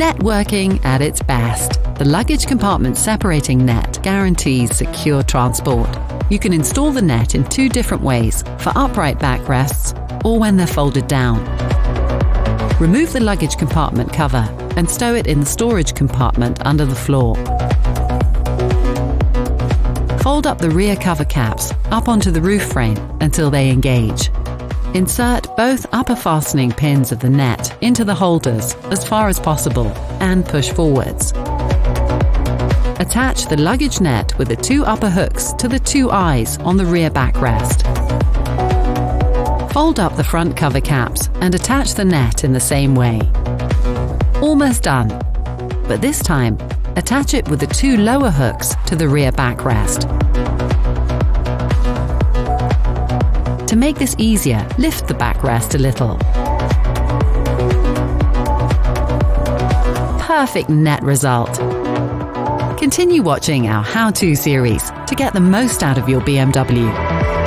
Networking at its best. The luggage compartment separating net guarantees secure transport. You can install the net in two different ways, for upright backrests or when they're folded down. Remove the luggage compartment cover and stow it in the storage compartment under the floor. Fold up the rear cover caps up onto the roof frame until they engage. Insert both upper fastening pins of the net into the holders as far as possible and push forwards. Attach the luggage net with the two upper hooks to the two eyes on the rear backrest. Fold up the front cover caps and attach the net in the same way. Almost done, but this time attach it with the two lower hooks to the rear backrest. To make this easier, lift the backrest a little. Perfect net result. Continue watching our how-to series to get the most out of your BMW.